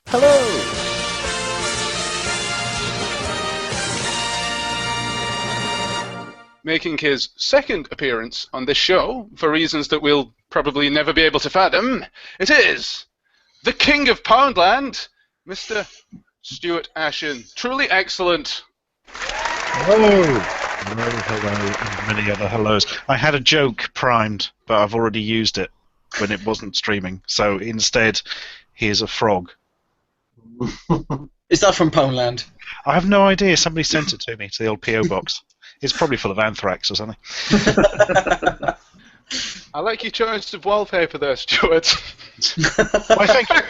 Hello! Making his second appearance on this show, for reasons that we'll probably never be able to fathom, it is the King of Poundland, Mr. Stuart Ashens. Truly excellent. Hello! Hello, and many other hellos. I had a joke primed, but I've already used it when it wasn't streaming, so instead, here's a frog. Is that from Poundland? I have no idea. Somebody sent it to me, to the old P.O. box. It's probably full of anthrax or something. I like your choice of wallpaper there, Stuart. Why, thank you.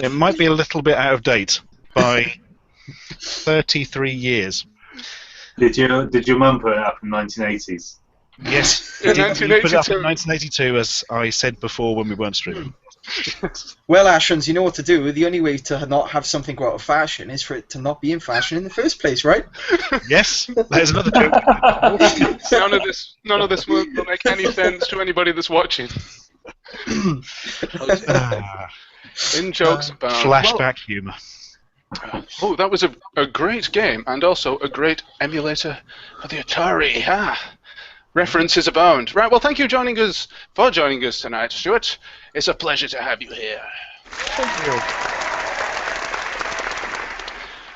It might be a little bit out of date by 33 years. Did your mum put it up in the 1980s? Yes, In did you put it up 1982. in 1982, as I said before when we weren't streaming. Well, Ashens, you know what to do. The only way to not have something go out of fashion is for it to not be in fashion in the first place, right? Yes, there's another joke. None of this will make any sense to anybody that's watching. In jokes abound. Flashback humour. Oh, that was a great game, and also a great emulator for the Atari. References abound. Right, well, thank you for joining us tonight, Stuart. It's a pleasure to have you here. Thank you.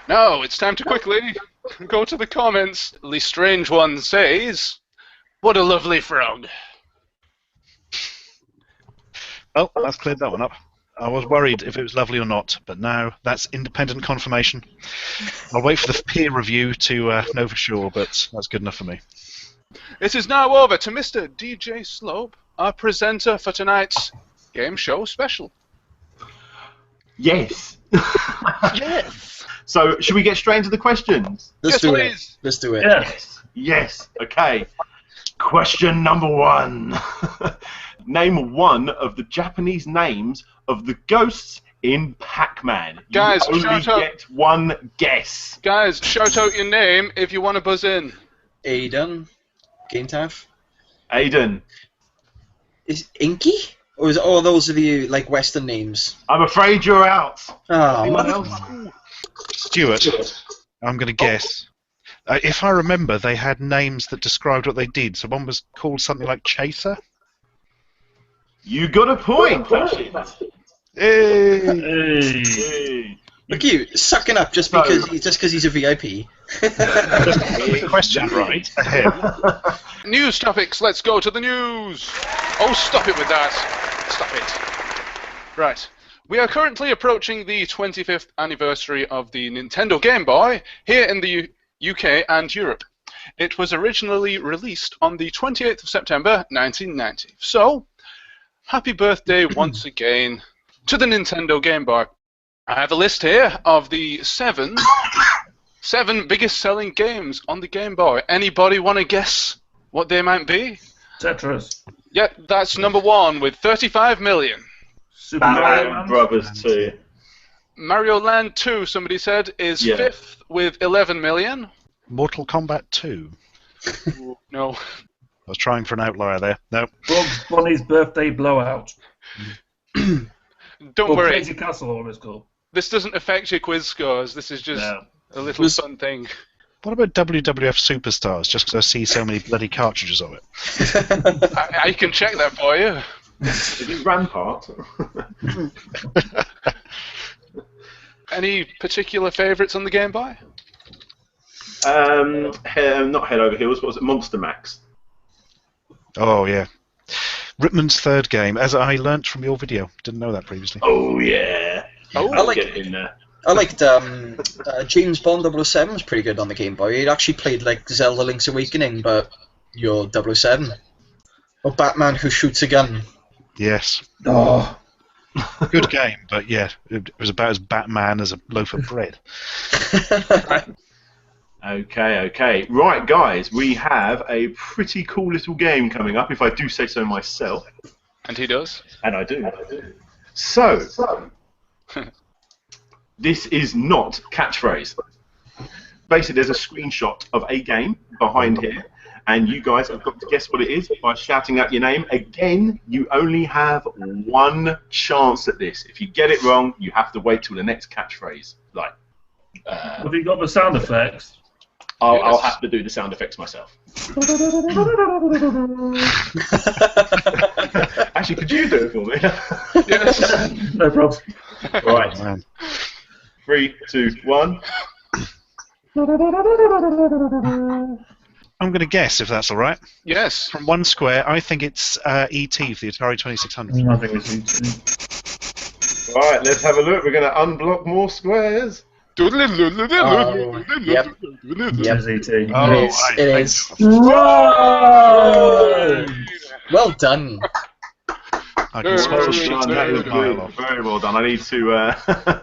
Now, it's time to quickly go to the comments. The Strange One says, "What a lovely frog." Well, that's cleared that one up. I was worried if it was lovely or not, but now that's independent confirmation. I'll wait for the peer review to know for sure, but that's good enough for me. It is now over to Mr. DJ Slope, our presenter for tonight's game show special. Yes. Yes. So, should we get straight into the questions? Let's do it. Let's do it. Yes. Yes. Okay. Question number 1. Name one of the Japanese names of the ghosts in Pac-Man. Guys, you only shout out. get one guess. Guys, shout out your name if you want to buzz in. Aiden. Gaintav. Aiden. Is Inky? Or is it all those of you like Western names? I'm afraid you're out. Oh, Anyone else? Stuart, I'm going to guess. If I remember, they had names that described what they did. So one was called something like Chaser. You got a point, Ashens. Hey! Look at you, sucking up just because he's a VIP. Question right ahead. News topics, let's go to the news. Oh, stop it with that. Stop it. Right. We are currently approaching the 25th anniversary of the Nintendo Game Boy here in the UK and Europe. It was originally released on the 28th of September 1990. So, happy birthday once again to the Nintendo Game Boy. I have a list here of the seven biggest selling games on the Game Boy. Anybody want to guess what they might be? Tetris. Yeah, that's number 1 with 35 million. Super Mario Batman Land. Brothers 2. Mario Land 2, somebody said, is Yeah. 5th with 11 million. Mortal Kombat 2. No. I was trying for an outlier there. No. Bugs Bunny's Birthday Blowout. Don't Or worry. Crazy Castle, or it's called. This doesn't affect your quiz scores. This is just No. a little fun thing. What about WWF Superstars? Just because I see so many bloody cartridges of it. I can check that for you. Is it Rampart? Any particular favourites on the Game Boy? Not Head Over Heels. What was it? Monster Max. Oh, yeah. Ripman's third game, as I learnt from your video. Didn't know that previously. Oh yeah. Oh, I like Get in there. I liked James Bond 007 was pretty good on the Game Boy. It actually played like Zelda Link's Awakening, but you're 007. Or Batman Who Shoots a Gun. Yes. Oh. Good game, but yeah, it was about as Batman as a loaf of bread. Okay. Right, guys, we have a pretty cool little game coming up, if I do say so myself. And he does. And I do. So, this is not catchphrase. Basically, there's a screenshot of a game behind here, and you guys have got to guess what it is by shouting out your name. Again, you only have one chance at this. If you get it wrong, you have to wait till the next catchphrase. Like, Have you got the sound effects? I'll have to do the sound effects myself. Actually, could you do it for me? Yes. No problem. Right. Man. 3, 2, 1. I'm going to guess, if that's all right. Yes. From one square, I think it's E.T. for the Atari 2600. I think it's Right, let's have a look. We're going to unblock more squares. Yep. ET. Oh, It is. Whoa! Well done. I can smell the Well shit done, that is a mile good. off. Very well done. I need to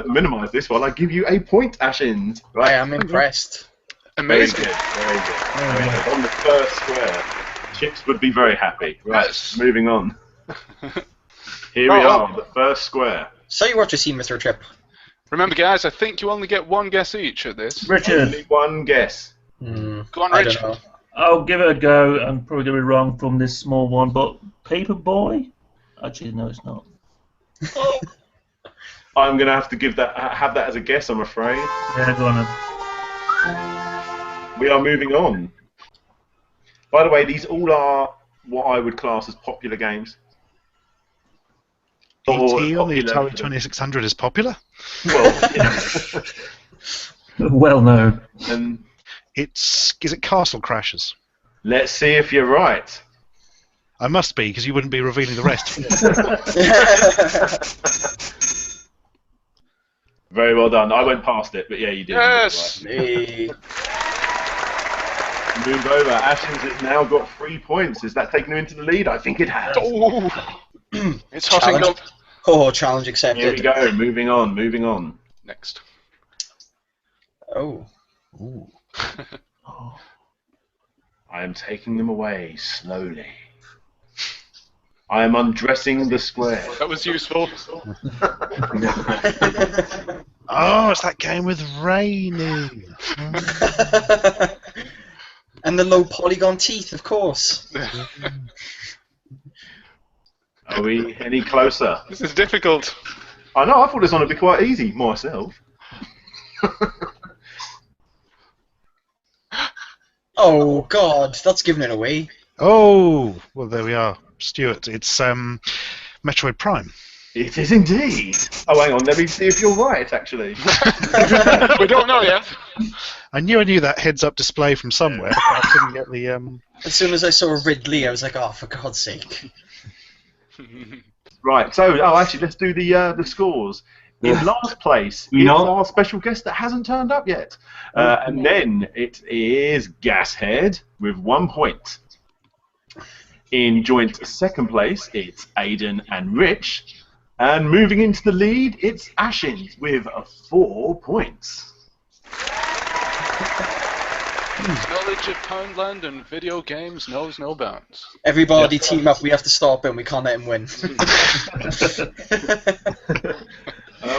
minimise this while I give you a point, Ashens. I Right. am impressed. Very Amazing. good. Very good. Very good. On the first square, Chips would be very happy. Right. Yes. Moving on. Here we are. The first square. So you watch a scene, Mr. Trip. Remember, guys, I think you only get one guess each at this. Richard, Only one guess. Hmm. Go on, I Rich. don't know. I'll give it a go. I'm probably going to be wrong from this small one, but Paperboy? Actually, no, it's not. I'm going to have to have that as a guess, I'm afraid. Yeah, go on then. We are moving on. By the way, these all are what I would class as popular games. E.T. on the popular- Atari 2600 is popular. Well, Well known. Is it Castle Crashers? let's see if you're right. I must be, because you wouldn't be revealing the rest. Very well done. I went past it, but yeah, you did. Yes. Hey. Move over. Ashens has now got 3 points. Is that taking him into the lead? I think it has. Oh. It's hotting Challenge. up. Oh, challenge Here we accepted. go. Moving on. Moving on. Next. Oh. I am taking them away slowly. I am undressing the square. That was useful. Oh, it's that game with raining. And the low polygon teeth, of course. Are we any closer? This is difficult. I know. I thought this one would be quite easy myself. Oh God, that's giving it away. Oh, well, there we are. Stuart, it's Metroid Prime. It is indeed. Oh, hang on. Let me see if you're right. Actually. We don't know yet. I knew that heads-up display from somewhere, but I couldn't get the... As soon as I saw Ridley, I was like, oh, for God's sake. Right. So, actually, let's do the scores. In last place is our special guest that hasn't turned up yet, and then it is Gashead with 1 point. In joint second place, it's Aidan and Rich. And moving into the lead, it's Ashens with 4 points. Knowledge of Poundland and video games knows no bounds. Everybody team up, we have to stop him, we can't let him win.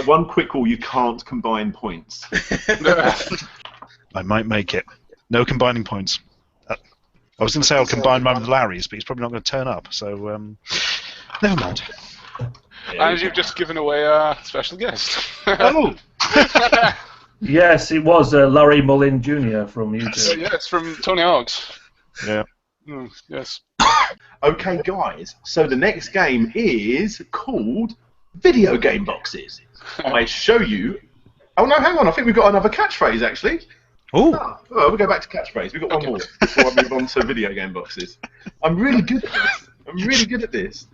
One quick rule, you can't combine points. I might make it. No combining points. I was going to say I'll combine mine with Larry's, but he's probably not going to turn up, so never mind. And you've just given away our special guest. Oh! Yes, it was Larry Mullin Jr. from YouTube. Yeah, it's from Tony Hawk's. Yeah. Yes. Okay, guys, so the next game is called Video Game Boxes. I show you... Oh, no, hang on, I think we've got another catchphrase, actually. Oh! Oh, we'll go back to catchphrase. We've got one more before I move on to video game boxes. I'm really good at this. I'm really good at this.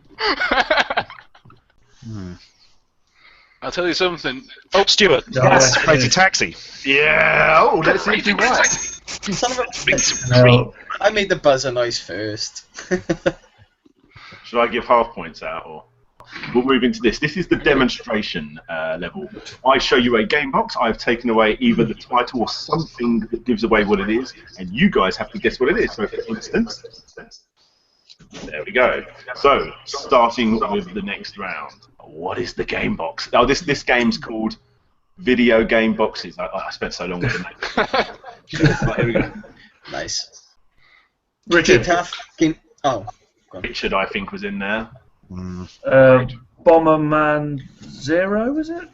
I'll tell you something. Oh, Stuart! Yes, Crazy Taxi. Yeah. Oh, let's see if you're right. Son of a... No, I made the buzzer noise first. Should I give half points out, or we'll move into this? This is the demonstration level. I show you a game box. I've taken away either the title or something that gives away what it is, and you guys have to guess what it is. So, for instance, there we go. So, starting with the next round. What is the game box? Oh, this game's called Video Game Boxes. I spent so long with the name. Right, here we go. Nice. Richard. Oh. Richard, I think, was in there. Bomberman Zero, is it?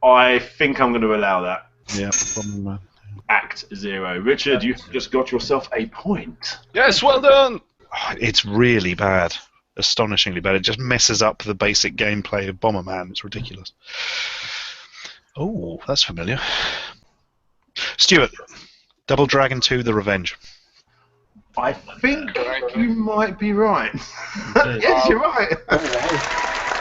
I think I'm going to allow that. Yeah, Bomberman. Act 0. Richard, you've just got yourself a point. Yes, well done. Oh, it's really bad. Astonishingly bad. It just messes up the basic gameplay of Bomberman. It's ridiculous. Oh, that's familiar. Stuart, Double Dragon 2: The Revenge. I think you might be right. Yes, you're right. You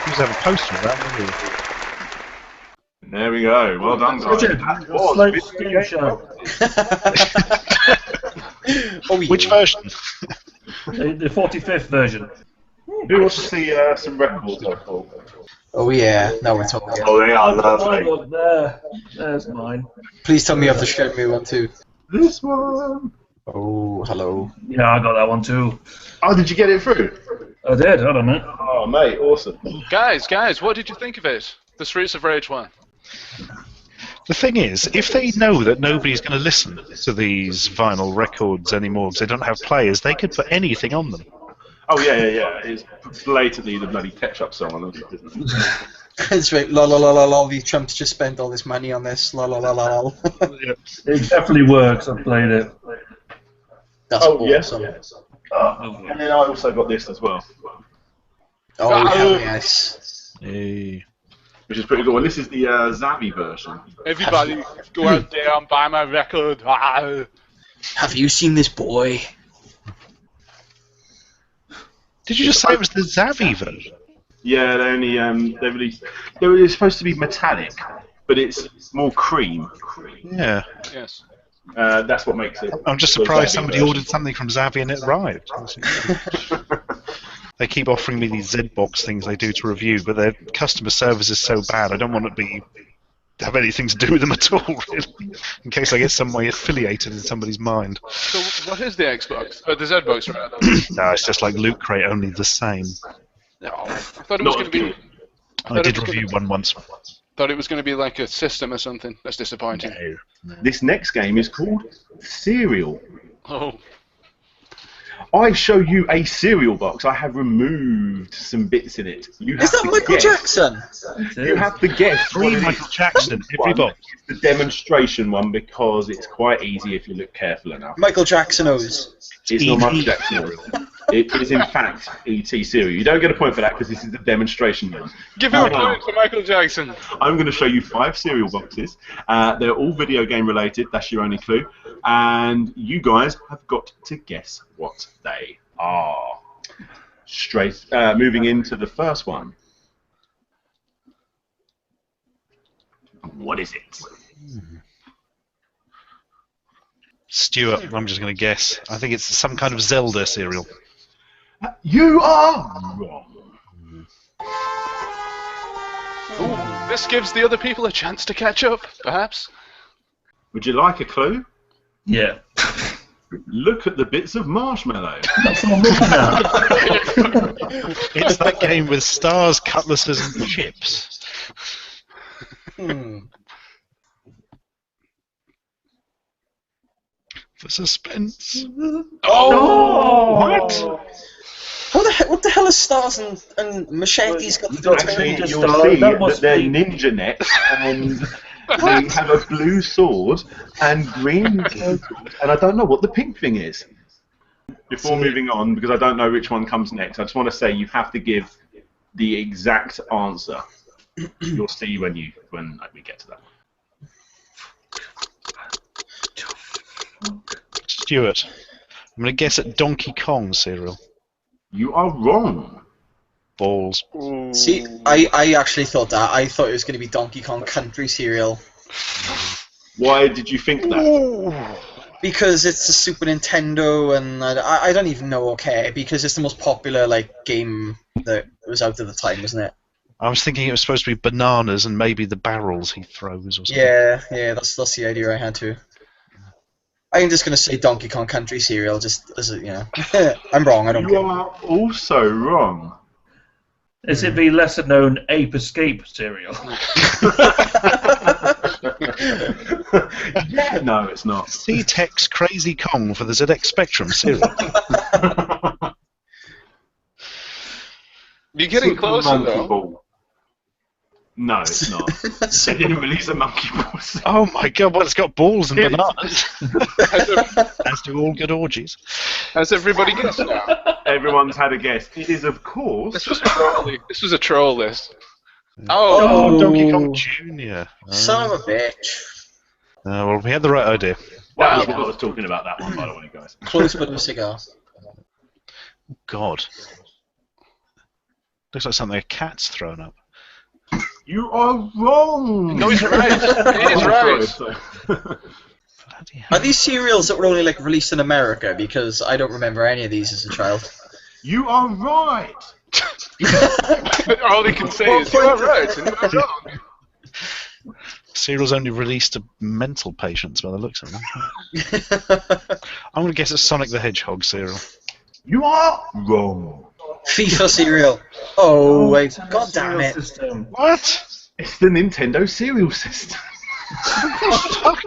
just have a poster of that, don't you? There we go. Well done, guys. Richard, That the was Slope video Steam game. Show. Oh, yeah. Which version? The 45th version. Who wants to see some records? Oh yeah, now we're talking. Oh, they are I've got mine, lovely. look, there. There's mine. Please tell me you have the Shenmue one too. This one. Oh, hello. Yeah, I got that one too. Oh, did you get it through? I did, I don't know. Oh, mate, awesome. Guys, what did you think of it? The Streets of Rage one. The thing is, if they know that nobody's going to listen to these vinyl records anymore because they don't have players, they could put anything on them. Oh, yeah. It's blatantly the bloody ketchup song on it, isn't it? It's right. La la la la la. The Trump's just spent all this money on this. La la la la la. It definitely works, I've played it. That's awesome. Yes. And then I also got this as well, Oh, hell yes. Hey. which is pretty good. And this is the Zavi version. Everybody, go out there and buy my record. Ah. Have you seen this boy? Did you just say it was the Zavi version? Yeah, they only they released. They were supposed to be metallic, but it's more cream. Yeah. Yes. That's what makes it. I'm just the surprised Zavi somebody version. ordered something from Zavi and it arrived. They keep offering me these Z-Box things they do to review, but their customer service is so bad, I don't want to have anything to do with them at all, really, in case I get some way affiliated in somebody's mind. So, what is the Xbox? The Z-Box, rather? No, it's just like Loot Crate, only the same. No, I thought it was going to be. I did review one once. Thought it was going to be like a system or something. That's disappointing. This next game is called Serial. Oh. I show you a cereal box. I have removed some bits in it. You have Is that to Michael guess. Jackson? You have to guess. Three Michael Jackson, every box. It's the demonstration one because it's quite easy if you look careful enough. Michael Jackson knows. It's not Michael Jackson. It is in fact E.T. cereal. You don't get a point for that because this is the demonstration one. Give him a point for Michael Jackson. I'm going to show you 5 cereal boxes. They're all video game related. That's your only clue. And you guys have got to guess what they are. Straight, moving into the first one. What is it? Stuart, I'm just going to guess. I think it's some kind of Zelda cereal. You are wrong. Ooh, this gives the other people a chance to catch up, perhaps. Would you like a clue? Yeah. Look at the bits of marshmallow. That's what I'm looking at. It's that game with stars, cutlasses, and chips. For suspense. Oh! What? What the hell is stars and machetes got to do with Actually, it? you'll see That that must they're be- ninja nets and they have a blue sword and green and I don't know what the pink thing is. Before moving on, because I don't know which one comes next, I just want to say you have to give the exact answer. You'll see when we get to that. Stuart, I'm going to guess at Donkey Kong cereal. You are wrong. Balls. See, I actually thought that. I thought it was going to be Donkey Kong Country cereal. Why did you think that? Because it's a Super Nintendo, and I don't even know, okay, because it's the most popular game that was out at the time, wasn't it? I was thinking it was supposed to be bananas and maybe the barrels he throws or something. Yeah, that's the idea I had too. I'm just going to say Donkey Kong Country cereal, just as a, I'm wrong, I don't You care. are also wrong. Is it the lesser known Ape Escape cereal? Yeah, no, it's not. C-Tex Crazy Kong for the ZX Spectrum cereal. You're getting Super closer, monkey though. ball. No, it's not. They didn't release a monkey ball. Oh my god, well, it's got balls and Here- bananas. Has, As do all good orgies. has everybody guessed now? Everyone's had a guess. It is, of course. This was a troll. This was a troll list. Oh, Oh, Donkey Kong Jr. Son of a bitch. Well, we had the right idea. That was Wow. what I was talking about that one, by the way, guys. Close but no cigar. God. Looks like something a cat's thrown up. You are wrong. no, he's right. He's right. Bloody hell. Are these cereals that were only like released in America? Because I don't remember any of these as a child. You are right. All he can say is, you are right, and you are wrong. Cereal's only released to mental patients by the looks of them. I'm going to guess it's Sonic the Hedgehog cereal. You are wrong. FIFA cereal. Oh, wait. God damn it. System. What? It's the Nintendo cereal system. Fuck!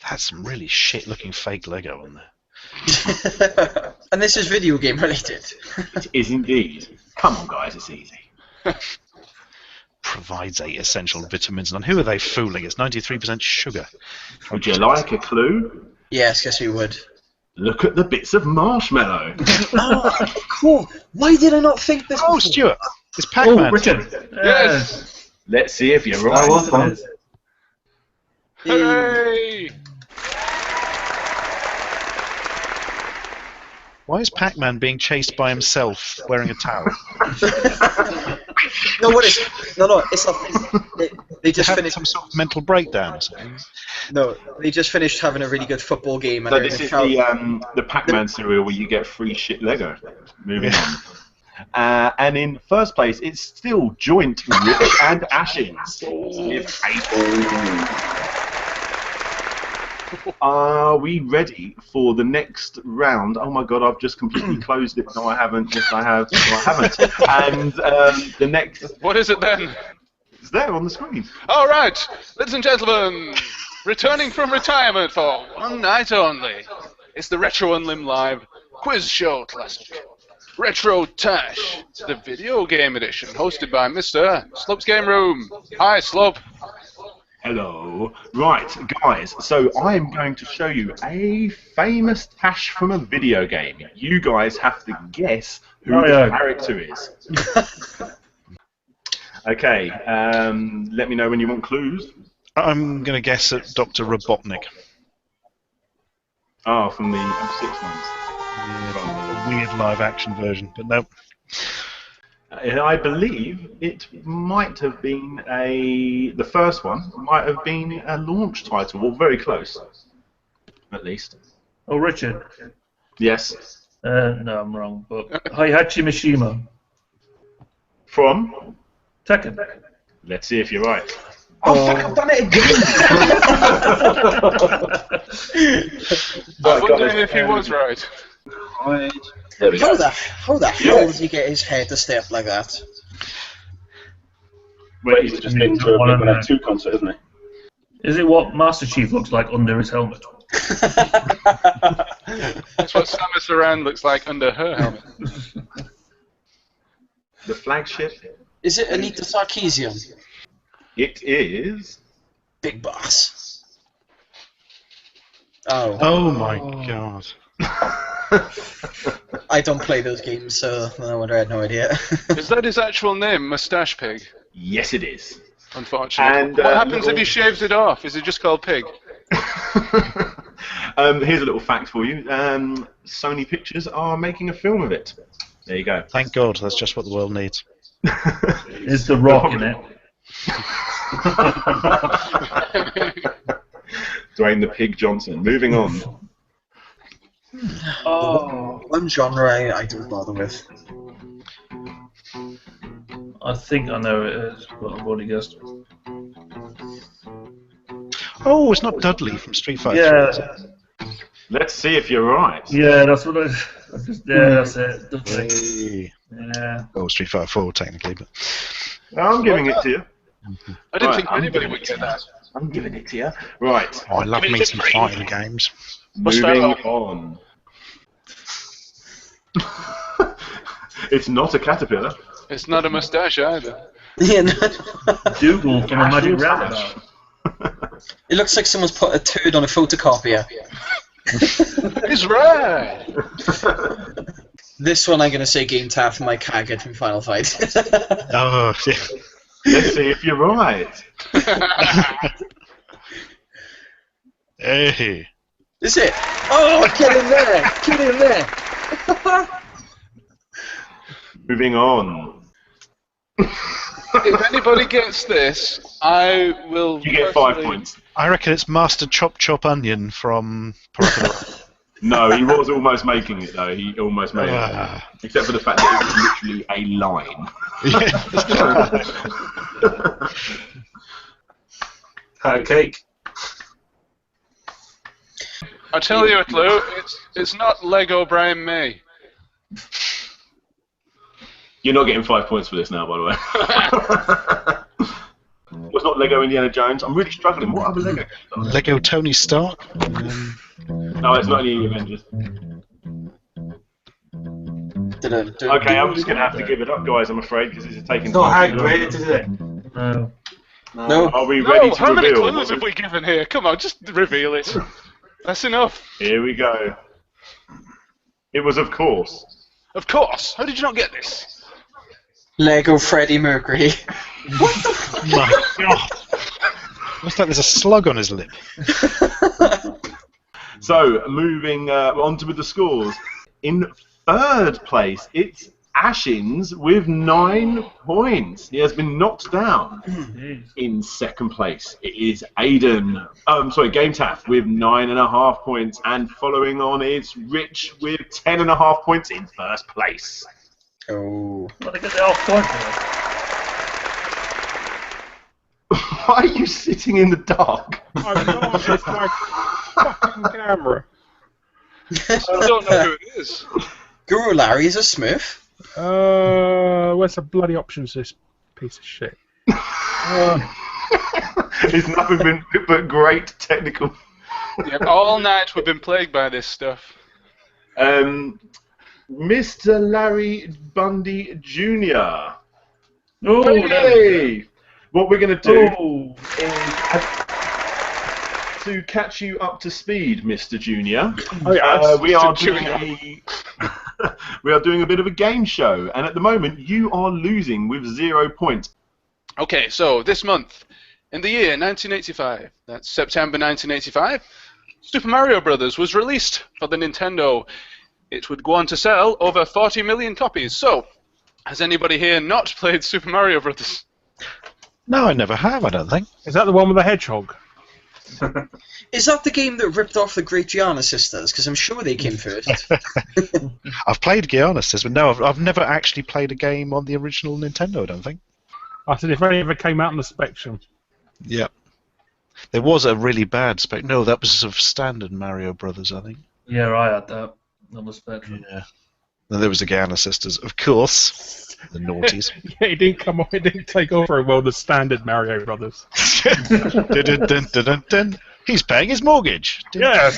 That's some really shit-looking fake Lego on there. And this is video game related. It is indeed. Come on, guys, it's easy. Provides 8 essential vitamins. And who are they fooling? It's 93% sugar. Would you like a clue? Yes, guess we would. Look at the bits of marshmallow. Oh, cool. Why did I not think this Oh, before? Stuart! It's Oh, Pac-Man. Richard. Yes. Let's see if you're I right. was on it. Hooray! Why is Pac-Man being chased by himself wearing a towel? No, what is it? No, it's not. They just Having finished. some sort of mental breakdown or something. No, they just finished having a really good football game. And So they're in this the is shower. the Pac-Man cereal where you get free shit Lego. Moving on. And in first place, it's still joint Rich and Ashens with 8. Are we ready for the next round? Oh my god, I've just completely closed it. No, I haven't. Yes, I have. No, I haven't. And the next What is it then? is there on the screen. All right, ladies and gentlemen, returning from retirement for one night only, it's the Retro Unlim Live Quiz Show Classic. Retro Tash, the video game edition, hosted by Mr. Slope's Game Room. Hi, Slope. Hello. Right, guys, so I am going to show you a famous Tash from a video game. You guys have to guess who the character is. Okay, let me know when you want clues. I'm going to guess at Dr. Robotnik. Oh, from the 06 ones. Yeah, weird live-action version, but no. I believe it might have been the first one might have been a launch title, or very close, at least. Oh, Richard. Yes. No, I'm wrong. But Heihachi Mishima. From? Tekken. Let's see if you're right. Oh, fuck, I've done it again! I'm wondering if he was right. There we go. How the hell does he get his head to stay up like that? Well, he's just been to a Big 2 concert, isn't he? Is it what Master Chief looks like under his helmet? That's what Samus Aran looks like under her helmet. The flagship. Is it Anita Sarkeesian? It is. Big Boss. Oh. Oh my god. I don't play those games, so no wonder I had no idea. Is that his actual name, Mustache Pig? Yes, it is. Unfortunately. And, what happens little- if he shaves it off? Is it just called Pig? Here's a little fact for you. Sony Pictures are making a film of it. There you go. Thank God, that's just what the world needs. Is The Rock in it? Dwayne the Pig Johnson. Moving on. Oh, One genre I don't bother with. I think I know it is, but I've already guessed. Oh, it's not Dudley from Street Fighter. Yeah, Let's see if you're right. yeah, that's what that's it. Definitely. Hey. Yeah. Oh, Street Fighter 4 technically, but I'm giving it to you. I didn't Right, think I'm anybody giving would it to get you. that. I'm giving it to you. Right. Oh, I love Give me me the some green. fighting games. Moving that on. It's not a caterpillar. It's not a moustache either. Yeah, no. Dougal from a Magic Actual Roundabout. It looks like someone's put a turd on a photocopier. It's right. This one I'm going to say Game Taff, Mike Haggard from Final Fight. Oh, yeah. Let's see if you're right. Hey. Is it? Oh, get in there! Get in there! Moving on. If anybody gets this, I will. You get 5 personally- points. I reckon it's Master Chop Chop Onion from Parappa. No, he was almost making it though. He almost made it. Except for the fact that it was literally a line. Cake. I'll tell you a clue. It's not Lego Brian May. You're not getting 5 points for this now, by the way. It's not Lego Indiana Jones. I'm really struggling. What other Lego games are there? Lego Tony Stark. No, it's not any Avengers. Okay, I'm just going to have to give it up, guys, I'm afraid, because this is taking It's not time. Hagrid, is it? No. No. Are we ready No, to how many reveal? clues have we given here? Come on, just reveal it. That's enough. Here we go. It was, of course. Of course. How did you not get this? Lego Freddie Mercury. My God. Looks like there's a slug on his lip. So, moving on to with the scores. In third place, it's Ashens with 9 points. He has been knocked down. In second place, it is Game Taff with 9.5 points. And following on, it's Rich with 10.5 points in first place. Oh. Well, they get the off point there. Why are you sitting in the dark? I don't, it's my fucking camera. I don't know who it is. Guru Larry is a Smurf. Where's the bloody options, this piece of shit? It's nothing but great technical. Yep, all night we've been plagued by this stuff. Mr. Larry Bundy Jr. Oh, Hey! What we're going to do Oh. is to catch you up to speed, Mr. Junior. Oh, yeah, We are Mr. doing we are doing a bit of a game show, and at the moment you are losing with 0 points. Okay, so this month, in the year 1985, that's September 1985, Super Mario Bros. Was released for the Nintendo. It would go on to sell over 40 million copies. So, has anybody here not played Super Mario Bros.? No, I never have, I don't think. Is that the one with the hedgehog? Is that the game that ripped off the Great Gianna Sisters? Because I'm sure they came first. I've played Gianna Sisters, but no, I've never actually played a game on the original Nintendo, I don't think. I said if any ever came out on the Spectrum. Yep. There was a really bad spec. No, that was of standard Mario Brothers, I think. Yeah, I had that on the Spectrum. Yeah. Then there was the Gianna Sisters, of course. The naughties. Yeah, it didn't come on. It didn't take over very well the standard Mario Brothers. Dun, dun, dun, dun, dun, dun. He's paying his mortgage. Yeah.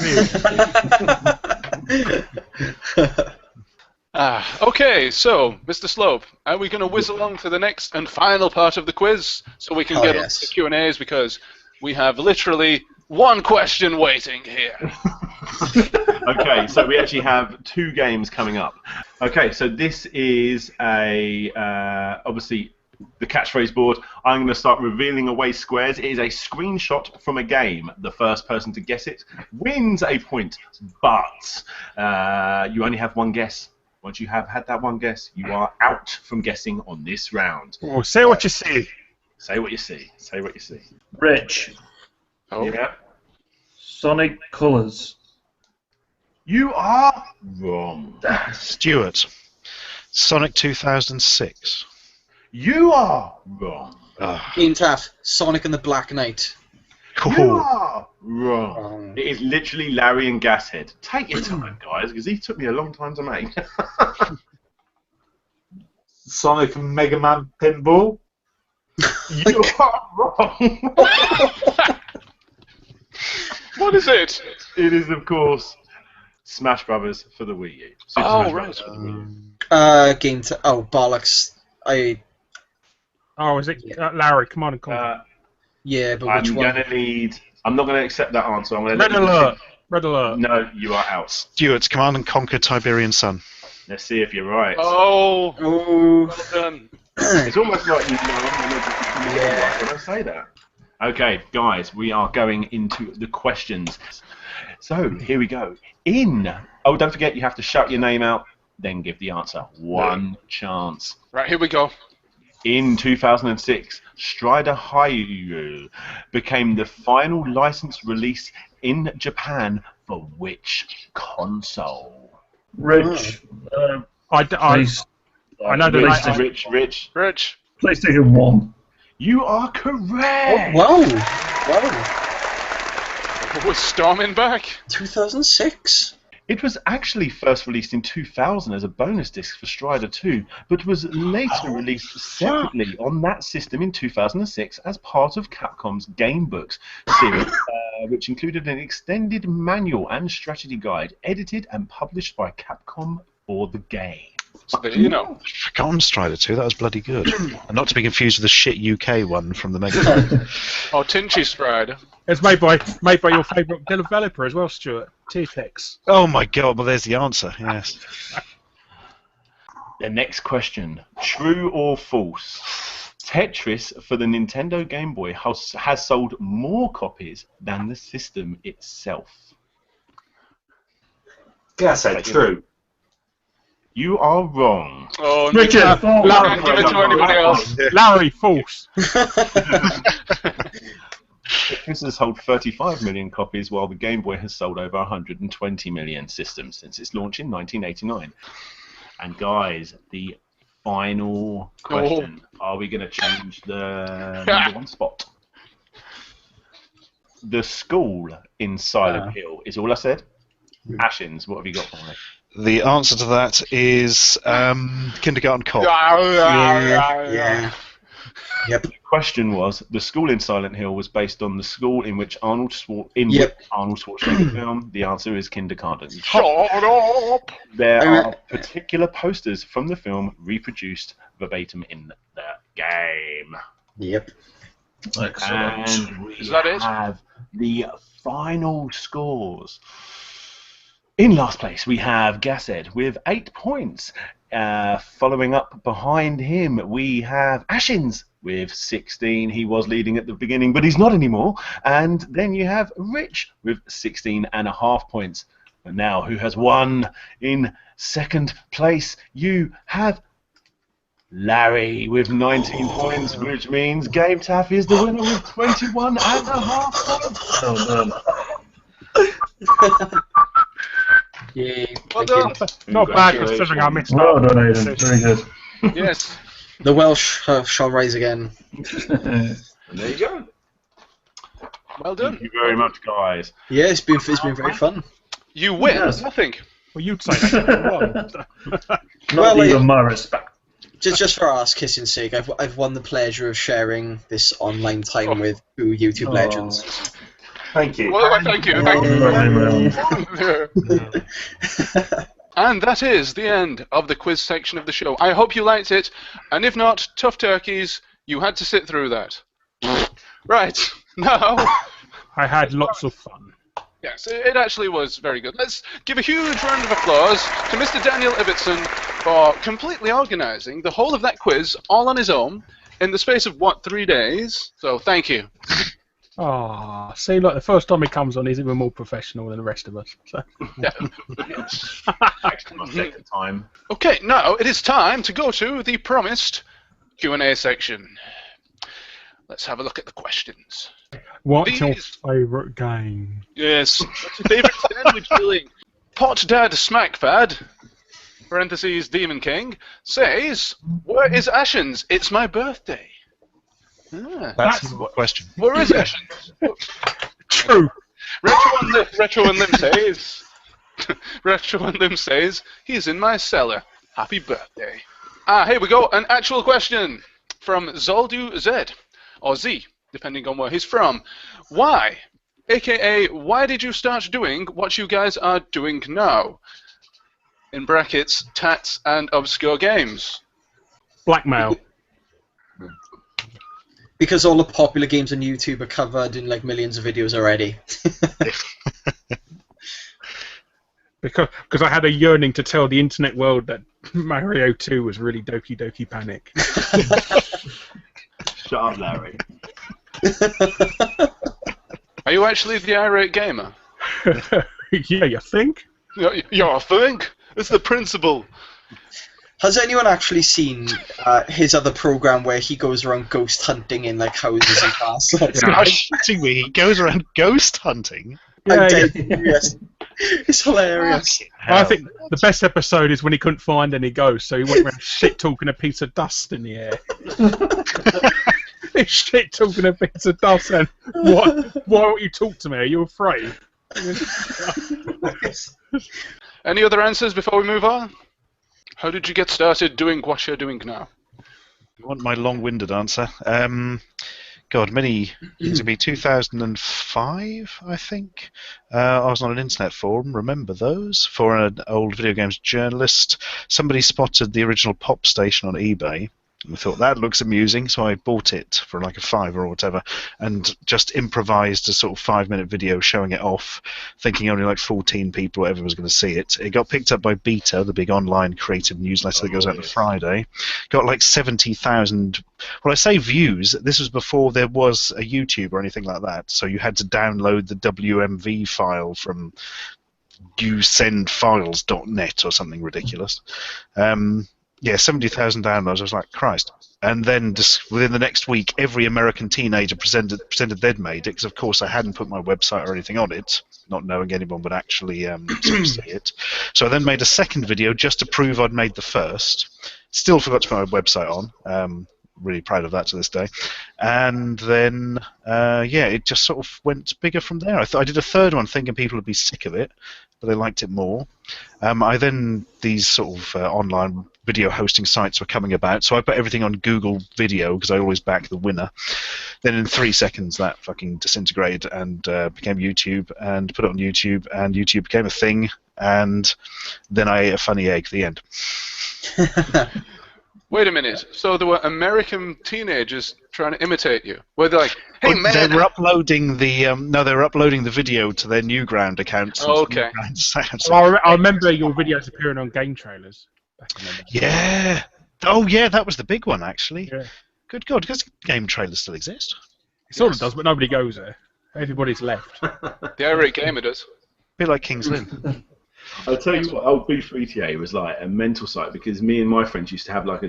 Okay, so, Mr. Slope, are we going to whiz along to the next and final part of the quiz so we can Oh, get on yes. to the Q&As, because we have literally one question waiting here. Okay, so we actually have 2 games coming up. Okay, so this is obviously the catchphrase board. I'm going to start revealing away squares. It is a screenshot from a game. The first person to guess it wins a point, but you only have one guess. Once you have had that one guess, you are out from guessing on this round. Oh, say what you see. Say what you see. Say what you see. Rich. Oh, Yeah. Sonic Colors. You are wrong. Stuart. Sonic 2006. You are wrong. Ah. Game Taff, Sonic and the Black Knight. You Cool. are wrong. It is literally Larry and Gashead. Take your time, guys, because these took me a long time to make. Sonic and Mega Man Pinball. You are wrong. What is it? It is, of course, Smash Brothers for the Wii U. Super Oh, Smash right. Brothers for the Wii U. Oh, bollocks. Oh, is it Larry? Command and Conquer. Yeah, but I'm which one? gonna need. I'm not gonna accept that answer. I'm gonna Red let you alert. Red alert. No, you are out. Stuart's Command and Conquer Tiberian Sun. Let's see if you're right. Oh, Oh. well done. It's almost like you know right when I say that. Okay, guys, we are going into the questions. So here we go. Oh, don't forget, you have to shout your name out, then give the answer. One chance. Right, here we go. In 2006, Strider Hyrule became the final licensed release in Japan for which console? Rich. I know the Rich. PlayStation 1. You are correct. Wow. We're storming back. 2006. It was actually first released in 2000 as a bonus disc for Strider 2, but was later released separately on that system in 2006 as part of Capcom's Game Books series, which included an extended manual and strategy guide, edited and published by Capcom for the game. So there you know. Forgotten Strider 2, that was bloody good. And not to be confused with the shit UK one from the Mega Drive. Oh, Tinchy Strider. It's made by your favourite developer as well, Stuart. T-Tex. Oh my god, well there's the answer, yes. The next question, true or false? Tetris for the Nintendo Game Boy has sold more copies than the system itself. Yeah, I said true. You are wrong. Oh, Richard, Larry, give it to anybody else. Larry, false. Tetris has sold 35 million copies, while the Game Boy has sold over 120 million systems since its launch in 1989. And guys, the final question. Are we going to change the number one spot? The school in Silent Hill is all I said. Ashens, what have you got for me? The answer to that is Kindergarten Cop. Yeah. Yep. The question was, the school in Silent Hill was based on the school in which Arnold Schwarzenegger filmed. The answer is Kindergarten. Shut up! There are particular posters from the film reproduced verbatim in the game. Yep. Excellent. And we Is that it? have the final scores. In last place, we have Gassed with 8 points. Following up behind him, we have Ashens with 16. He was leading at the beginning, but he's not anymore. And then you have Rich with 16.5 points. And now, who has won in second place? You have Larry with 19 points, which means Game Taff is the winner with 21.5 points. Well done. Yeah. Well done. Not bad considering I missed Well out. done, Aidan. Very good. Yes. The Welsh shall rise again. And there you go. Well done. Thank you very much, guys. Yeah, it's been very fun. You win Yes. nothing. Well, you'd say that. Not Well, even my respect. Just for ass kissing sake, I've won the pleasure of sharing this online time with two YouTube legends. Thank you. Well, thank you. Thank you. And that is the end of the quiz section of the show. I hope you liked it, and if not, tough turkeys, you had to sit through that. Right, now... I had lots of fun. Yes, it actually was very good. Let's give a huge round of applause to Mr. Daniel Ibbotson for completely organising the whole of that quiz all on his own in the space of, 3 days? So, thank you. Ah, see, look, the first time he comes on, he's even more professional than the rest of us. So. Yeah. Extra much second time. Okay, now it is time to go to the promised Q&A section. Let's have a look at the questions. What's your These- favourite game? Yes. What's your favourite sandwich filling? Pot Dad Smackfad, parentheses Demon King, says, "Where is Ashens? It's my birthday." Ah. That's the question. Where is Ashens? True. Retro and Lim says, Retro and Lim says, he's in my cellar. Happy birthday. Here we go. An actual question. from Zoldu Z, or Z, depending on where he's from. Why? AKA, why did you start doing what you guys are doing now? In brackets, tats and obscure games. Blackmail. Because all the popular games on YouTube are covered in like millions of videos already. Because I had a yearning to tell the internet world that Mario 2 was really Doki Doki Panic. Shut up, Larry. Are you actually the irate gamer? Yeah, you think? You think? It's the principle. Has anyone actually seen his other program where he goes around ghost hunting in like houses and castles? Are you shitting me? He goes around ghost hunting? Yeah, Yes. It's hilarious. I think the best episode is when he couldn't find any ghosts, so he went around shit talking a piece of dust in the air. He's shit talking a piece of dust, and why won't you talk to me? Are you afraid? Any other answers before we move on? How did you get started doing what you're doing now? You want my long-winded answer? It would be 2005, I think. I was on an internet forum, remember those? For an old video games journalist. Somebody spotted the original Pop Station on eBay. And I thought, that looks amusing, so I bought it for like a $5 or whatever, and just improvised a sort of 5-minute video showing it off, thinking only like 14 people or whatever was going to see it. It got picked up by Beta, the big online creative newsletter that goes out on Friday. Got like 70,000, well, I say views, this was before there was a YouTube or anything like that, so you had to download the WMV file from usendfiles.net or something ridiculous. Yeah, 70,000 downloads. I was like, Christ. And then just within the next week, every American teenager pretended they'd made it, because of course I hadn't put my website or anything on it, not knowing anyone would actually see it. So I then made a second video just to prove I'd made the first. Still forgot to put my website on. Really proud of that to this day. And then, yeah, it just sort of went bigger from there. I did a third one thinking people would be sick of it, but they liked it more. These sort of online video hosting sites were coming about, so I put everything on Google Video because I always back the winner. Then in 3 seconds that fucking disintegrated and became YouTube, and put it on YouTube, and YouTube became a thing, and then I ate a funny egg. The end. Wait a minute. So there were American teenagers trying to imitate you? Were they like, hey man? They were uploading the they were uploading the video to their Newground accounts. Oh, okay. Well, I remember your videos appearing on game trailers back in the day. Yeah. Oh yeah, that was the big one actually. Yeah. Good God, does game trailers still exist? It sort of does, but nobody goes there. Everybody's left. The irate gamer does. A bit like King's Lynn. I'll tell you what, old B3TA was like a mental site, because me and my friends used to have like we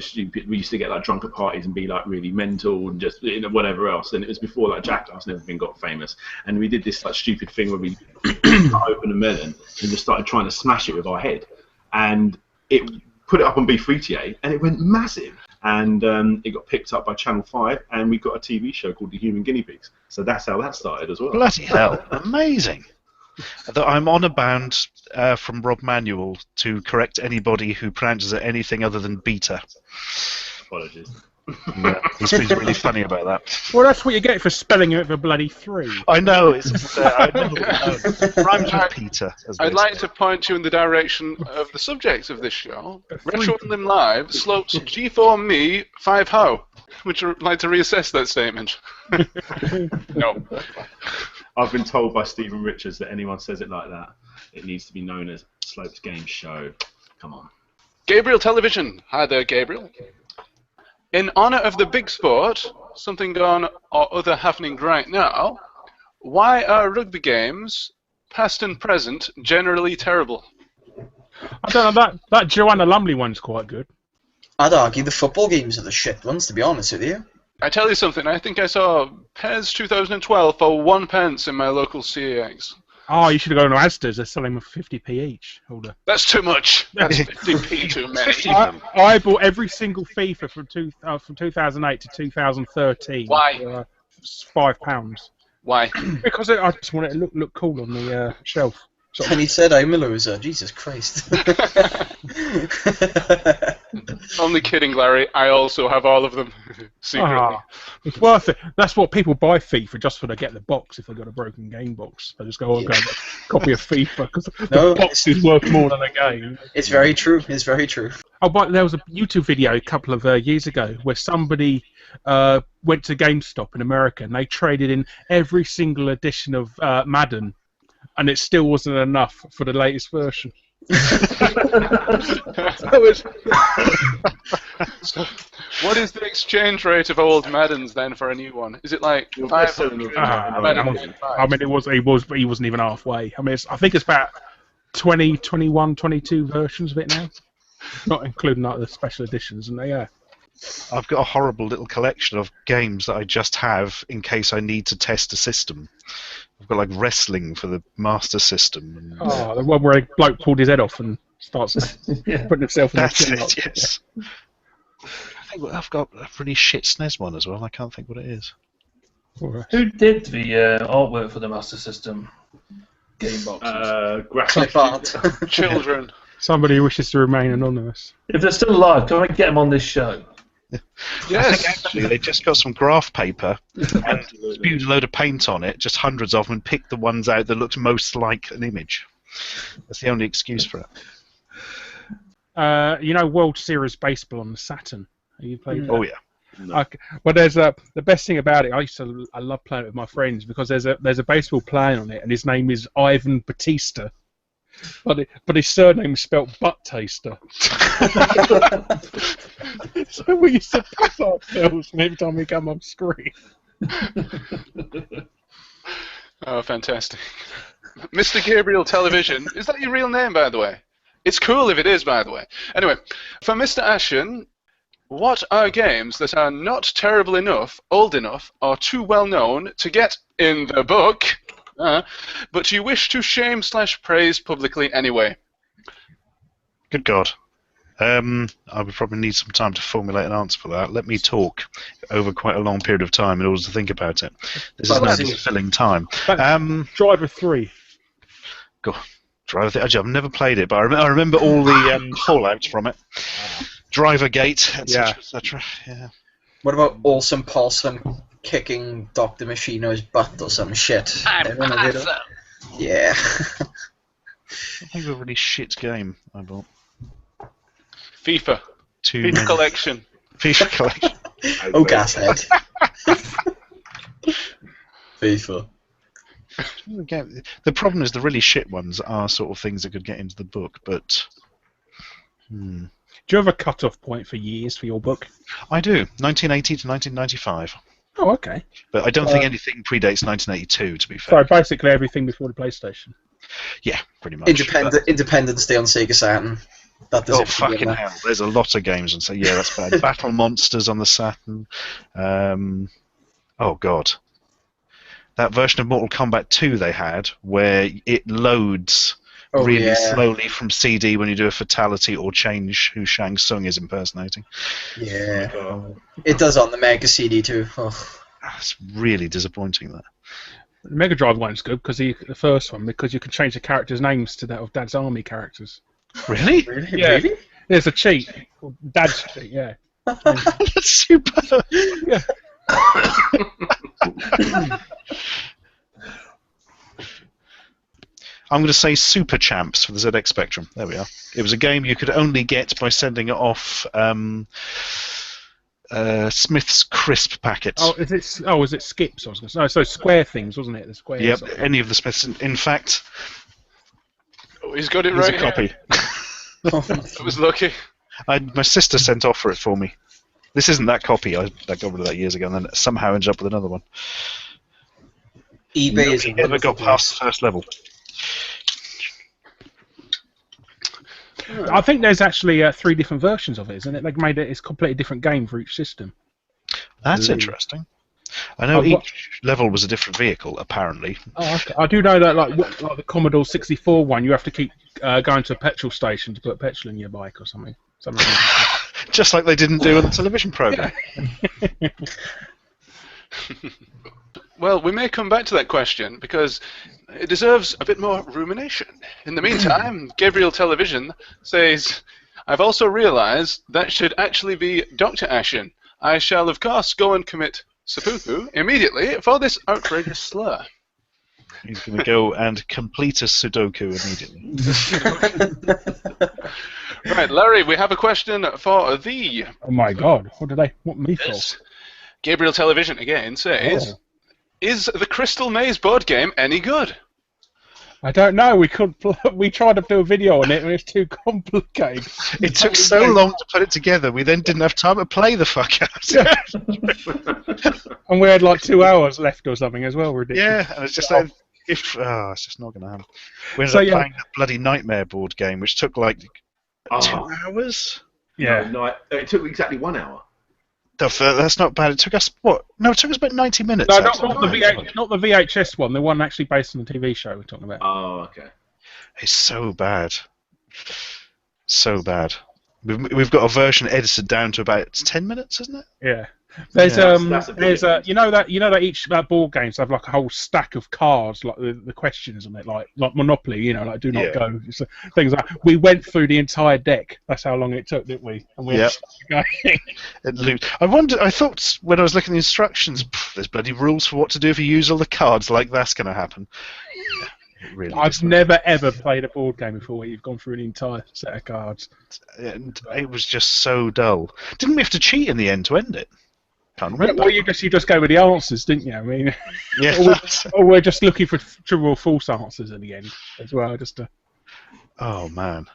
used to get like drunk at parties and be like really mental and just whatever else. And it was before like Jackass and everything got famous. And we did this like stupid thing where we opened a melon and just started trying to smash it with our head. And it put it up on B3TA and it went massive. And it got picked up by Channel 5, and we got a TV show called The Human Guinea Pigs. So that's how that started as well. Bloody hell, amazing. I'm on a bound from Rob Manuel to correct anybody who pronounces it anything other than beta. Apologies. Yeah, he's really funny about that. Well, that's what you get for spelling it with a bloody 3. I know, it's rhymes with Peter. I'd like to point you in the direction of the subject of this show. Retro Lim Live slopes G4 me 5 how. Would you like to reassess that statement? No. I've been told by Stephen Richards that anyone says it like that, it needs to be known as Slopes Game Show. Come on. Gabriel Television. Hi there, Gabriel. In honour of the big sport, something on or other happening right now, why are rugby games, past and present, generally terrible? I don't know, that Joanna Lumley one's quite good. I'd argue the football games are the shit ones, to be honest with you. I tell you something, I think I saw PES 2012 for 1 pence in my local CAX. Oh, you should have gone to Asda's. They're selling them for 50p each. Hold on. That's too much. That's 50p too many. I bought every single FIFA from 2008 to 2013. Why? For £5. Why? Because I just want it to look cool on the shelf. And he said, "I'm a loser." Jesus Christ. Only kidding, Larry. I also have all of them secretly. Ah, it's worth it. That's what people buy FIFA just for to get the box if they've got a broken game box. They just go, "Oh, go and get a copy of FIFA," because No, the box is worth more than a game. It's very true. It's very true. Oh, but there was a YouTube video a couple of years ago where somebody went to GameStop in America and they traded in every single edition of Madden, and it still wasn't enough for the latest version. So, what is the exchange rate of old Maddens then for a new one? Is it like 500? I mean, he wasn't even halfway. I mean, I think it's about 20, 21, 22 versions of it now, not including like the special editions. And yeah, I've got a horrible little collection of games that I just have in case I need to test a system. I've got like wrestling for the Master System. And, oh, the one where a bloke pulled his head off and starts putting himself in that's the it, yes. I think I've got a pretty shit SNES one as well. I can't think what it is. Who did the artwork for the Master System game boxes? Clip art. Children. Somebody who wishes to remain anonymous. If they're still alive, can I get them on this show? Yes. I think actually they just got some graph paper and spewed a load of paint on it, just hundreds of them, and picked the ones out that looked most like an image. That's the only excuse for it. You know, World Series Baseball on the Saturn. Have you played that? Oh yeah. No. Okay. Well, there's the best thing about it. I love playing it with my friends because there's a baseball player on it, and his name is Ivan Batista, but his surname is spelt butt taster. So we used to piss ourselves every time we come on screen. Oh, fantastic. Mr. Gabriel Television. Is that your real name, by the way? It's cool if it is, by the way. Anyway, for Mr. Ashen, what are games that are not terrible enough, old enough, or too well known to get in the book, but you wish to shame/praise publicly anyway? Good God. I would probably need some time to formulate an answer for that. Let me talk over quite a long period of time in order to think about it. This is now filling time. Driver 3. God, I've never played it, but I remember all the fallout from it. Drivergate, etc., etc. Yeah. What about Olsen Paulson kicking Dr. Machino's butt or some shit? I'm awesome. Yeah. I think it was a really shit game I bought. FIFA. FIFA collection. FIFA collection. Oh, Gashead. FIFA. The problem is the really shit ones are sort of things that could get into the book, but... Do you have a cut-off point for years for your book? I do. 1980 to 1995. Oh, okay. But I don't think anything predates 1982, to be fair. So basically everything before the PlayStation. Yeah, pretty much. Independence Day on Sega Saturn. That does Oh, it for me, fucking man. hell. There's a lot of games, and so, yeah, that's bad. Battle Monsters on the Saturn. Oh, God. That version of Mortal Kombat 2 they had, where it loads really slowly from CD when you do a fatality or change who Shang Tsung is impersonating. Yeah. Oh, It does on the Mega CD too. Oh. that's really disappointing, that. The Mega Drive one's good because the first one, because you can change the characters' names to that of Dad's Army characters. Really? Really? Yeah. Really? There's a cheat called Dad's cheat. Yeah. That's super. Yeah. I'm going to say Super Champs for the ZX Spectrum. There we are. It was a game you could only get by sending it off Smith's Crisp packets. Oh, is it Skips? I was going to say. No, so Square Things, wasn't it? The Square. Yep, any of the Smiths. In fact, Oh, he's got it here's right a copy. I was lucky. My sister sent off for it for me. This isn't that copy. I got rid of that years ago, and then somehow ended up with another one. eBay is a Never wonderful got past place. the first level. I think there's actually 3 different versions of it, isn't it? They've made it. It's a completely different game for each system. That's interesting. I know each level was a different vehicle, apparently. Oh, okay. I do know that, like the Commodore 64 one, you have to keep going to a petrol station to put petrol in your bike or something. Just like they didn't do on the television program. Well, we may come back to that question because it deserves a bit more rumination. In the meantime, Gabriel Television says, I've also realized that should actually be Dr. Ashen. I shall, of course, go and commit seppuku immediately for this outrageous slur. He's going to go and complete a Sudoku immediately. Right, Larry, we have a question for thee. Oh my God! What did they want me for? Yes. Gabriel Television again says, is the Crystal Maze board game any good? I don't know. We tried to do a video on it, and it's too complicated. It took so long to put it together. We then didn't have time to play the fuck out. And we had like 2 hours left or something as well. Ridiculous. Yeah, and it's just like it's just not going to happen. We ended up playing the bloody Nightmare board game, which took like 2 hours. Yeah. No, it took exactly 1 hour. That's not bad. It took us what? No, it took us about 90 minutes. No, not the VHS one. The one actually based on the TV show we're talking about. Oh, okay. It's so bad. So bad. We've got a version edited down to about 10 minutes, isn't it? Yeah. There's that's a big there's you know that each board games have like a whole stack of cards, like the questions on it, like Monopoly, you know, like do not go, so things like. We went through the entire deck. That's how long it took, didn't we? And we I thought when I was looking at the instructions, there's bloody rules for what to do if you use all the cards. Like that's going to happen. Really I've never ever played a board game before where you've gone through an entire set of cards. And it was just so dull. Didn't we have to cheat in the end to end it? Can't remember. Well, you just go with the answers, didn't you? I mean, yeah. or we're just looking for true or false answers at the end as well, just to. Oh man,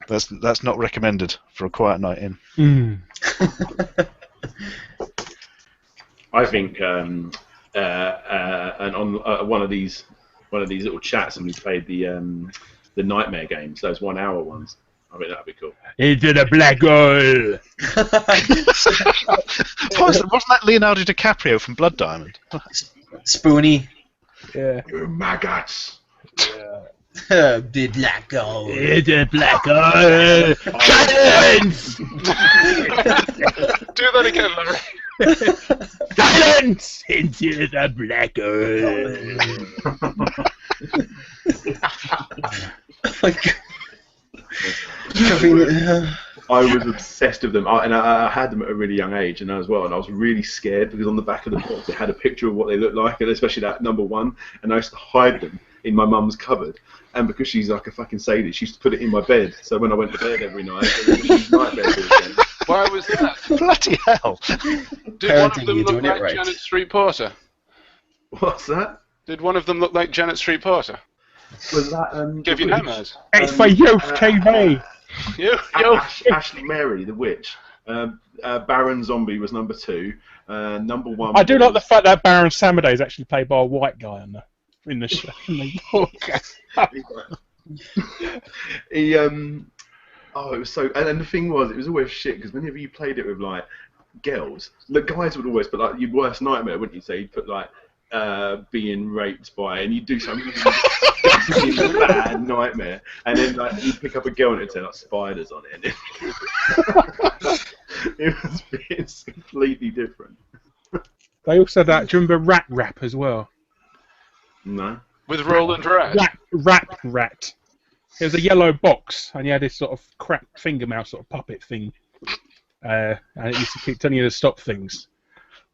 that's not recommended for a quiet night in. I think, and on one of these little chats, somebody played the Nightmare games, those 1 hour ones. I think that'd be cool. Into the black hole. Wasn't that Leonardo DiCaprio from Blood Diamond? Spoony. Yeah. You maggots. The black hole. Into the black hole. Silence! Do that again, Larry. Silence! Into the black hole. I was obsessed with them, and I had them at a really young age, and as well. And I was really scared because on the back of the box it had a picture of what they looked like, and especially that number one. And I used to hide them in my mum's cupboard. And because she's like a fucking sadist, she used to put it in my bed. So when I went to bed every night, it was nightmare again. Why was that? Bloody hell! Did one of them look like Janet Street Porter? What's that? Did one of them look like Janet Street Porter? Was that Give you nightmares. It's for youth TV. Ashley Mary, the witch. Baron Zombie was number 2. Number 1. I do like the fact that Baron Samedi is actually played by a white guy in the show. He it was so, and the thing was, it was always shit because whenever you played it with like girls, the guys would always put like your worst nightmare, wouldn't you? So you'd put like being raped by, and you'd do something bad nightmare, and then like you'd pick up a girl and it'd say like spiders on it. It's completely different. They also had that. Do you remember Rat Rap as well? No. With Roland Rat. Rat. It was a yellow box, and you had this sort of crap finger mouse sort of puppet thing, and it used to keep telling you to stop things.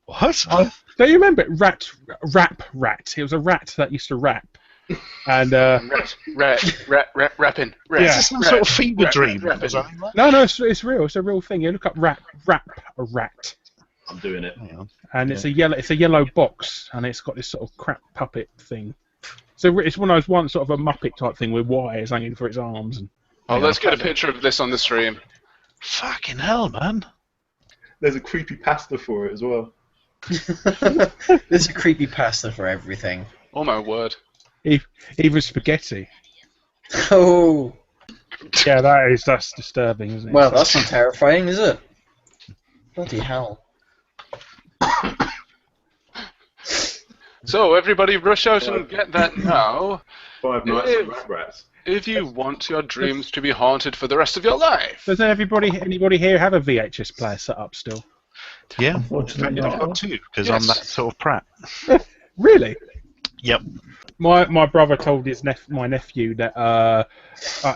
What? Don't you remember it? Rat. It was a rat that used to rap. And rapping. Yeah. Is this some sort of fever dream? Or something like that? No, it's real. It's a real thing. You look up rap a rat. I'm doing it. And it's a yellow box, and it's got this sort of crap puppet thing. So it's one of those one sort of a Muppet type thing with wires hanging for its arms. And let's get a picture of this on the stream. Fucking hell, man! There's a creepy pasta for it as well. There's a creepy pasta for everything. Oh my word! Even spaghetti. Oh. Yeah, that's disturbing, isn't it? Well, that's not terrifying, is it? Bloody hell. So everybody rush out and get that now. 5 Nights at Rats. If you want your dreams to be haunted for the rest of your life. Does anybody here have a VHS player set up still? Yeah, Unfortunately, I've got not. 2 because Yes. I'm that sort of prat. Really? Yep. My brother told my nephew that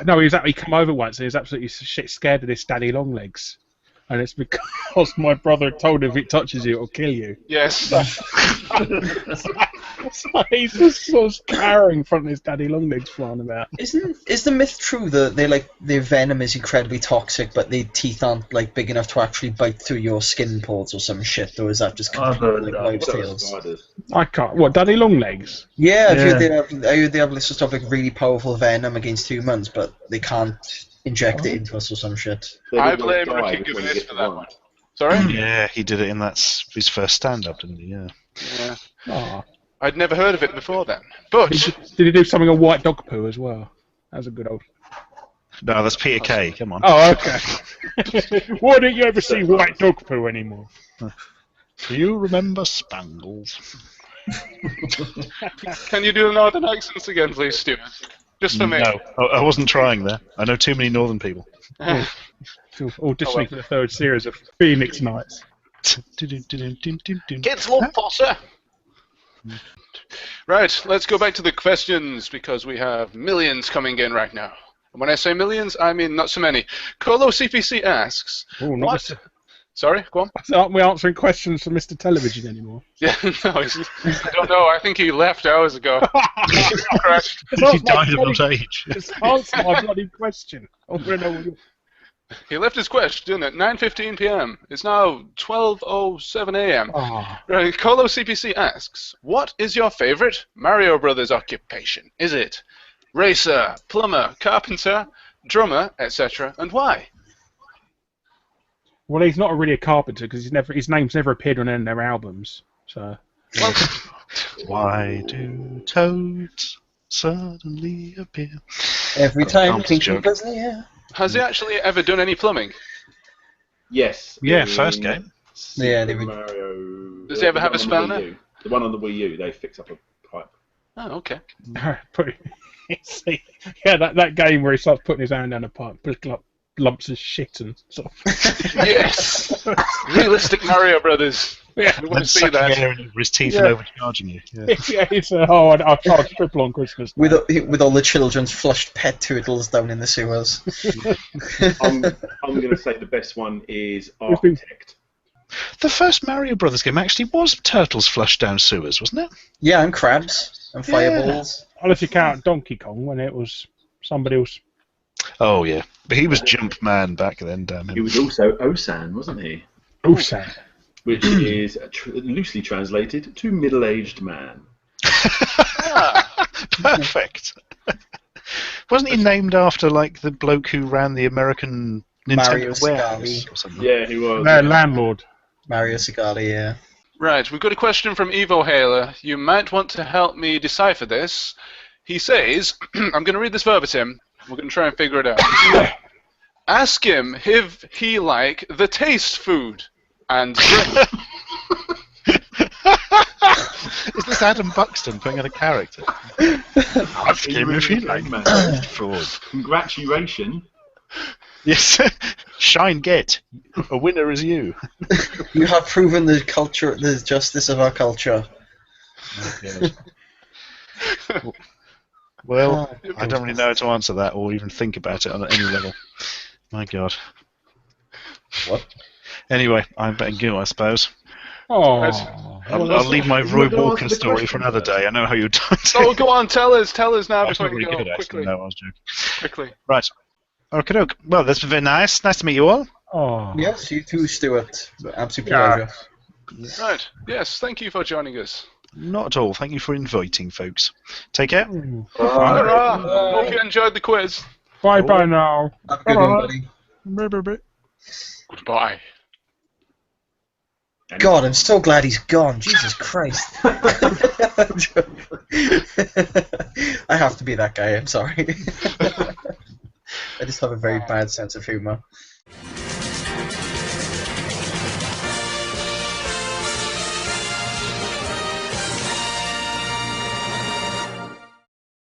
no, he come over once and he was absolutely shit scared of this daddy long legs, and it's because my brother told him if it touches you it'll kill you. Yes. So he's just sort of cowering in front of his daddy long legs flying about. Is the myth true that their venom is incredibly toxic, but their teeth aren't like big enough to actually bite through your skin pores or some shit, or is that just I've heard completely that. wives' So tales? spiders. I can't. What, daddy long legs? Yeah, I've heard Yeah. they have this stuff like really powerful venom against humans, but they can't inject it into us or some shit. They I would always blame die Ricky before they Gervais get for to that one. one. Sorry? Yeah, he did it in his first stand-up, didn't he? Yeah. Yeah. Oh. I'd never heard of it before then. But Did he do something on white dog poo as well? That was a good old. No, that's Peter Kay. Come on. Oh, okay. Why don't you ever see white dog poo anymore? Do you remember Spangles? can you do the northern accents again, please, Stuart? Just for me. No, I wasn't trying there. I know too many northern people. Auditioning for the 3rd series of Phoenix Nights. Kids love Potter. Right, let's go back to the questions because we have millions coming in right now. And when I say millions, I mean not so many. Colo CPC asks, Oh, not what? Mr. Sorry, go on. Aren't we answering questions from Mr. Television anymore? Yeah, no, I don't know. I think he left hours ago. Crashed. He died of old age. Just answer my bloody question. I want to know what you... He left his question at 9:15 p.m. It's now 12:07 a.m. Oh, Right, Colo CPC asks, what is your favorite Mario Brothers occupation? Is it racer, plumber, carpenter, drummer, etc., and why? well, he's not really a carpenter because his name's never appeared on any of their albums. So Well, Why do toads suddenly appear? Every time Thomas Pinky joke. was there. has he actually ever done any plumbing? Yes. Yeah, in first game. Super Yeah, they would- Mario. Does he ever the have one a on spanner? the Wii U. The one on the Wii U, they fix up a pipe. Oh, okay. yeah, that game where he starts putting his hand down a pipe, picking up lumps of shit and stuff. Yes! Realistic Mario Brothers. Yeah, We want to see Sucking that. air into his teeth Yeah. and overcharging you. Yeah. yeah, it's I charge triple on Christmas. With all the children's flushed pet turtles down in the sewers. I'm going to say the best one is We've been- Architect. The first Mario Brothers game actually was turtles flushed down sewers, wasn't it? Yeah, and crabs and fireballs. Unless you count Donkey Kong when it was somebody else. Oh yeah, but he was Jumpman back then, damn He him. was also Osan, wasn't he? Oh, sad. Which is loosely translated to middle-aged man. Perfect. Wasn't he named after like the bloke who ran the American Mario Nintendo warehouse Segale. or something? Yeah, he was. Their landlord. Mario Segale, yeah. Right, we've got a question from Evo Haler. You might want to help me decipher this. He says, I'm going to read this verbatim. We're going to try and figure it out. Ask him if he like the taste food and drink. Is this Adam Buxton putting in a character? Ask him if he likes man. food. Congratulations. Yes, shine get. A winner is you. You have proven the justice of our culture. Well, I don't really know how to answer that or even think about it on any level. My God. What? Anyway, I better go, I suppose. Oh. I'll leave my Roy don't Walker answer the story question for another first. day. I know how you're doing. Oh, go on, tell us now I was before not you really go. good, actually. Quickly, No, I was joking. quickly. Right. Okay, doke. Well, that's been very nice. Nice to meet you all. Oh. Yes, you too, Stuart. Absolute Yeah. pleasure. Right, yes, thank you for joining us. Not at all. Thank you for inviting, folks. Take care. Hurrah! Hope you enjoyed the quiz. Bye bye now. Have a good one, buddy. Goodbye. God, I'm so glad he's gone. Jesus Christ. I have to be that guy, I'm sorry. I just have a very bad sense of humour.